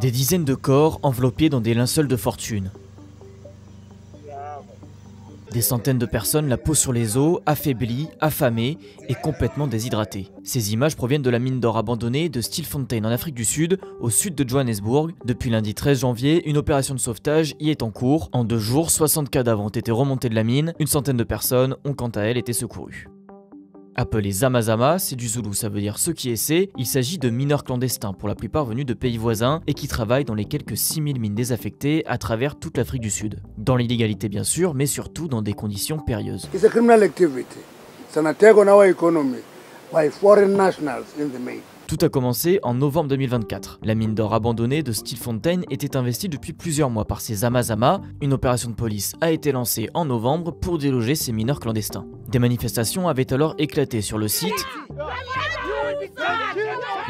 Des dizaines de corps enveloppés dans des linceuls de fortune. Des centaines de personnes la peau sur les os, affaiblies, affamées et complètement déshydratées. Ces images proviennent de la mine d'or abandonnée de Stilfontein en Afrique du Sud, au sud de Johannesburg. Depuis lundi 13 janvier, une opération de sauvetage y est en cours. En 2 jours, 60 cadavres ont été remontés de la mine. Une centaine de personnes ont quant à elles été secourues. Appelés Zamazama, c'est du zoulou, ça veut dire ceux qui essaient. Il s'agit de mineurs clandestins, pour la plupart venus de pays voisins, et qui travaillent dans les quelques 6000 mines désaffectées à travers toute l'Afrique du Sud. Dans l'illégalité bien sûr, mais surtout dans des conditions périlleuses. It's a criminal activity. It's an attack on our economy by foreign nationals in the main. Tout a commencé en novembre 2024. La mine d'or abandonnée de Stilfontein était investie depuis plusieurs mois par ces Zamazama. Une opération de police a été lancée en novembre pour déloger ces mineurs clandestins. Des manifestations avaient alors éclaté sur le site.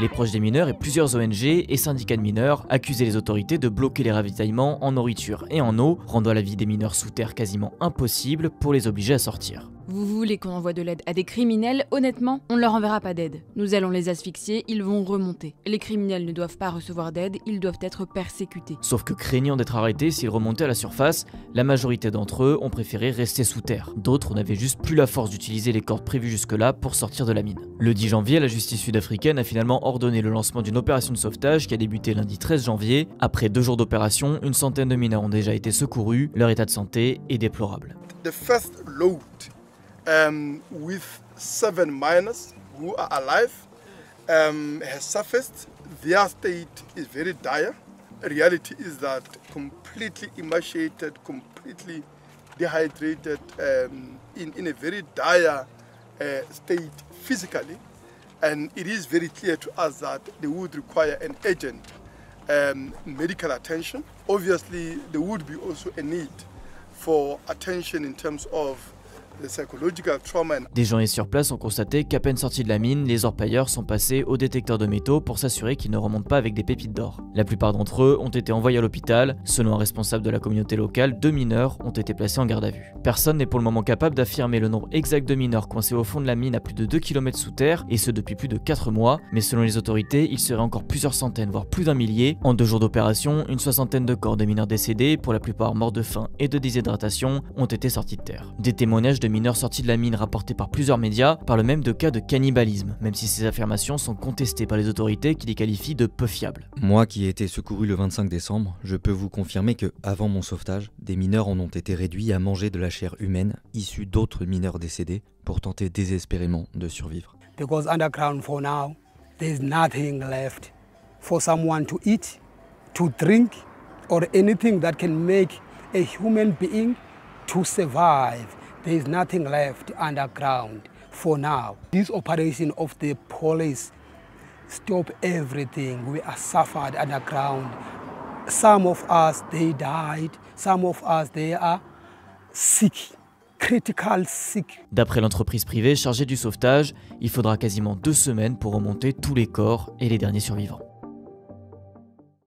Les proches des mineurs et plusieurs ONG et syndicats de mineurs accusaient les autorités de bloquer les ravitaillements en nourriture et en eau, rendant la vie des mineurs sous terre quasiment impossible pour les obliger à sortir. Vous voulez qu'on envoie de l'aide à des criminels? Honnêtement, on ne leur enverra pas d'aide. Nous allons les asphyxier, ils vont remonter. Les criminels ne doivent pas recevoir d'aide, ils doivent être persécutés. Sauf que craignant d'être arrêtés s'ils remontaient à la surface, la majorité d'entre eux ont préféré rester sous terre. D'autres n'avaient juste plus la force d'utiliser les cordes prévues jusque-là pour sortir de la mine. Le 10 janvier, la justice sud-africaine a finalement ordonné le lancement d'une opération de sauvetage qui a débuté lundi 13 janvier. Après 2 jours d'opération, une centaine de mineurs ont déjà été secourus. Leur état de santé est déplorable. The first load with 7 miners who are alive has surfaced. Their state is very dire. Reality is that completely emaciated, completely dehydrated, in a very dire state physically, and it is very clear to us that they would require an urgent medical attention. Obviously, there would be also a need for attention in terms of the psychological trauma. Des gens sur place ont constaté qu'à peine sortis de la mine, les orpailleurs sont passés au détecteur de métaux pour s'assurer qu'ils ne remontent pas avec des pépites d'or. La plupart d'entre eux ont été envoyés à l'hôpital. Selon un responsable de la communauté locale, 2 mineurs ont été placés en garde à vue. Personne n'est pour le moment capable d'affirmer le nombre exact de mineurs coincés au fond de la mine à plus de 2 km sous terre, et ce depuis plus de 4 mois, mais selon les autorités, il serait encore plusieurs centaines, voire plus d'un millier. En 2 jours d'opération, une soixantaine de corps de mineurs décédés, pour la plupart morts de faim et de déshydratation, ont été sortis de terre. Des témoignages de mineurs sortis de la mine rapportés par plusieurs médias parlent même de cas de cannibalisme, même si ces affirmations sont contestées par les autorités qui les qualifient de peu fiables. Moi qui ai été secouru le 25 décembre, je peux vous confirmer que, avant mon sauvetage, des mineurs en ont été réduits à manger de la chair humaine issue d'autres mineurs décédés pour tenter désespérément de survivre. Because underground for now, there's nothing left for someone to eat, to drink, or anything that can make a human being to survive. There is nothing left underground for now. This operation of the police stopped everything. We are suffered underground. Some of us, they died. Some of us, they are sick, critical sick. D'après l'entreprise privée chargée du sauvetage, il faudra quasiment 2 semaines pour remonter tous les corps et les derniers survivants.